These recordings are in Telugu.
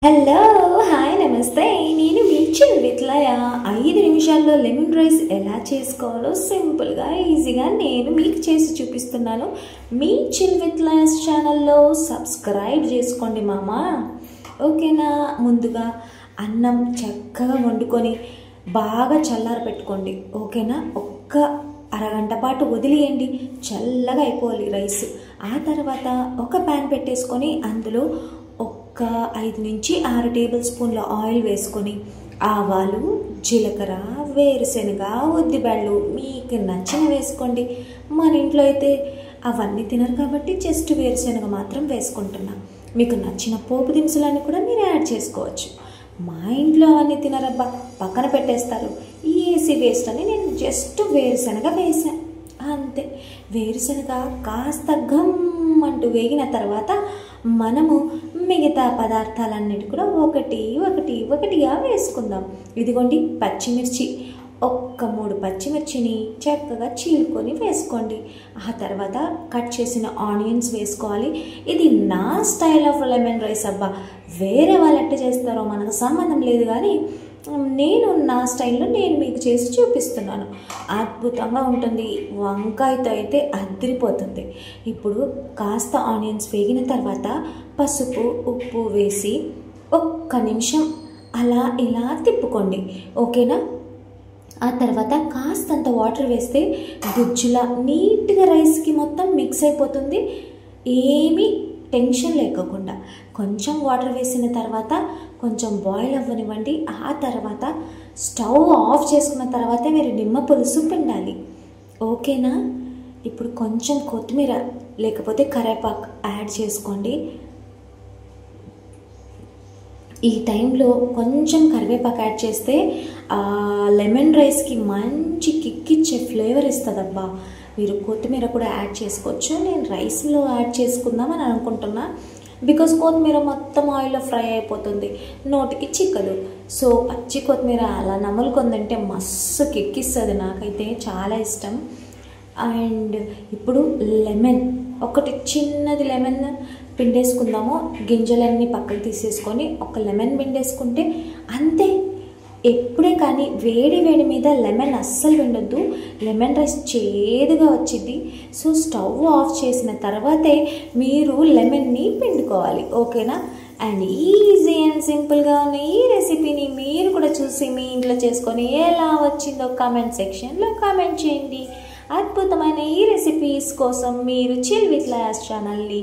హలో హాయ్ నమస్తే నేను మీ చిల్విత్లయ 5 నిమిషాల్లో లెమన్ రైస్ ఎలా చేసుకోవాలో సింపుల్గా ఈజీగా నేను మీకు చేసి చూపిస్తున్నాను. మీ చిల్విత్లయ ఛానల్లో సబ్స్క్రైబ్ చేసుకోండి మామా. ఓకేనా? ముందుగా అన్నం చక్కగా వండుకొని బాగా చల్లార పెట్టుకోండి. ఓకేనా? ఒక్క అరగంట పాటు వదిలేయండి, చల్లగా అయిపోవాలి రైస్. ఆ తర్వాత ఒక ప్యాన్ పెట్టేసుకొని అందులో 5 నుంచి 6 టేబుల్ స్పూన్ల ఆయిల్ వేసుకొని ఆవాలు, జీలకర్ర, వేరుశెనగ, ఉద్దిబెళ్ళు మీకు నచ్చిన వేసుకోండి. మన ఇంట్లో అయితే అవన్నీ తినరు కాబట్టి జస్ట్ వేరుశెనగ మాత్రం వేసుకుంటున్నా. మీకు నచ్చిన పోపు దినుసులన్నీ కూడా మీరు యాడ్ చేసుకోవచ్చు. మా ఇంట్లో అవన్నీ తినరబ్బా, పక్కన పెట్టేస్తారు, ఈజీ వేస్ట్ అని నేను జస్ట్ వేరుశెనగ వేసాను అంతే. వేరుశెనగ కాస్త గమ్ అంటూ వేగిన తర్వాత మనము మిగతా పదార్థాలన్నిటి కూడా ఒకటిగా వేసుకుందాం. ఇదిగోండి పచ్చిమిర్చి, 3 పచ్చిమిర్చిని చక్కగా చీలుకొని వేసుకోండి. ఆ తర్వాత కట్ చేసిన ఆనియన్స్ వేసుకోవాలి. ఇది నా స్టైల్ ఆఫ్ లెమన్ రైస్ అబ్బా, వేరే వాళ్ళు ఎట్ట చేస్తారో మనకు సంబంధం లేదు, కానీ నేను నా స్టైల్లో నేను మీకు చేసి చూపిస్తున్నాను. అద్భుతంగా ఉంటుంది, వంకాయతో అయితే అదిరిపోతుంది. ఇప్పుడు కాస్త ఆనియన్స్ వేగిన తర్వాత పసుపు, ఉప్పు వేసి 1 నిమిషం అలా ఇలా తిప్పుకోండి. ఓకేనా? ఆ తర్వాత కాస్తంత వాటర్ వేస్తే గుజ్జులా నీట్గా రైస్కి మొత్తం మిక్స్ అయిపోతుంది, ఏమీ టెన్షన్ లేకుండా. కొంచెం వాటర్ వేసిన తర్వాత కొంచెం బాయిల్ అవ్వనివ్వండి. ఆ తర్వాత స్టవ్ ఆఫ్ చేసుకున్న తర్వాత మీరు నిమ్మ పులుసు పిండాలి. ఓకేనా? ఇప్పుడు కొంచెం కొత్తిమీర లేకపోతే కరివేపాకు యాడ్ చేసుకోండి. ఈ టైంలో కొంచెం కరివేపాకు యాడ్ చేస్తే లెమన్ రైస్కి మంచి కిక్కిచ్చే ఫ్లేవర్ ఇస్తుందబ్బా. మీరు కొత్తిమీర కూడా యాడ్ చేసుకోవచ్చు. నేను రైస్లో యాడ్ చేసుకుందామని అనుకుంటున్నా, బికాజ్ కొత్తిమీర మొత్తం ఆయిల్లో ఫ్రై అయిపోతుంది, నోటికి చిక్కదు. సో పచ్చి కొత్తిమీర అలా నములుకుందంటే మస్తు కిక్కిస్తుంది, నాకైతే చాలా ఇష్టం. అండ్ ఇప్పుడు లెమన్, ఒకటి చిన్నది లెమన్ పిండేసుకుందాము. గింజలన్నీ పక్కకు తీసేసుకొని ఒక లెమన్ పిండేసుకుంటే అంతే. ఎప్పుడే కానీ వేడి మీద లెమన్ అస్సలు పిండొద్దు, లెమన్ రైస్ చేదుగా వచ్చింది. సో స్టవ్ ఆఫ్ చేసిన తర్వాతే మీరు లెమన్ని పిండుకోవాలి. ఓకేనా? అండ్ ఈజీ అండ్ సింపుల్గా ఉన్న ఈ రెసిపీని మీరు కూడా చూసి మీ ఇంట్లో చేసుకొని ఎలా వచ్చిందో కామెంట్ సెక్షన్లో కామెంట్ చేయండి. అద్భుతమైన ఈ రెసిపీస్ కోసం మీరు చిల్విత్లయ ఛానల్ని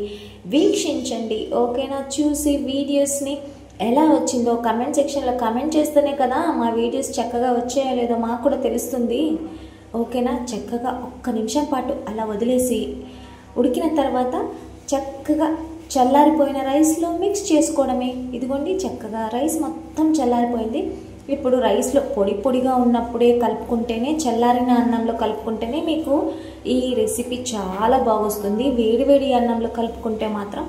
వీక్షించండి. ఓకేనా? చూసి వీడియోస్ని ఎలా వచ్చిందో కామెంట్ సెక్షన్లో కామెంట్ చేస్తేనే కదా మా వీడియోస్ చక్కగా వచ్చాయో లేదో మాకు కూడా తెలుస్తుంది. ఓకేనా? చక్కగా 1 నిమిషం పాటు అలా వదిలేసి ఉడికిన తర్వాత చక్కగా చల్లారిపోయిన రైస్లో మిక్స్ చేసుకోవడమే. ఇదిగోండి చక్కగా రైస్ మొత్తం చల్లారిపోయింది. ఇప్పుడు రైస్లో పొడిగా ఉన్నప్పుడే కలుపుకుంటేనే, చల్లారిన అన్నంలో కలుపుకుంటేనే మీకు ఈ రెసిపీ చాలా బాగొస్తుంది. వేడి అన్నంలో కలుపుకుంటే మాత్రం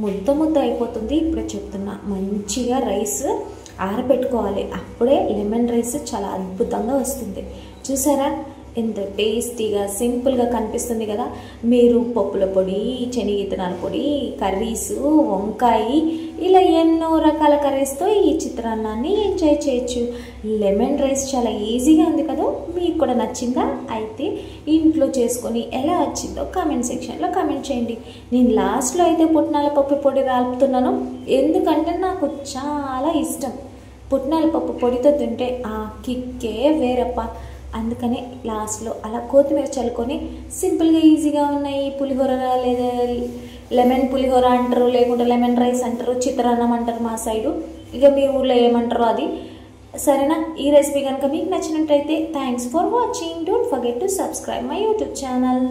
ముద్ద అయిపోతుంది. ఇప్పుడు చెప్తున్నా, మంచిగా రైస్ ఆరబెట్టుకోవాలి, అప్పుడే లెమన్ రైస్ చాలా అద్భుతంగా వస్తుంది. చూసారా ఎంత టేస్టీగా సింపుల్గా కనిపిస్తుంది కదా. మీరు పప్పుల పొడి, శనగిత్తనాల పొడి, కర్రీసు, వంకాయ, ఇలా ఎన్నో రకాల కర్రీస్తో ఈ చిత్రాన్నాన్ని ఎంజాయ్ చేయొచ్చు. లెమన్ రైస్ చాలా ఈజీగా ఉంది కదా. మీకు కూడా నచ్చిందా? అయితే ఇంట్లో చేసుకొని ఎలా వచ్చిందో కామెంట్ సెక్షన్లో కామెంట్ చేయండి. నేను లాస్ట్లో అయితే పుట్నాల పప్పు పొడి రాలుపుతున్నాను, ఎందుకంటే నాకు చాలా ఇష్టం. పుట్నాల పప్పు పొడితో తింటే ఆ కిక్కే వేరప్ప. అందుకనే లాస్ట్లో అలా కొత్తిమీర చల్లుకొని సింపుల్గా ఈజీగా ఉన్నాయి. పులిహోర లేదా లెమన్ పులిహోర అంటారు, లేకుంటే లెమన్ రైస్ అంటారు, చిత్రాన్నం అంటారు మా సైడు. ఇక మీ ఊర్లో ఏమంటారో అది. సరేనా? ఈ రెసిపీ కనుక మీకు నచ్చినట్టయితే thanks for watching. Don't forget to subscribe my YouTube channel.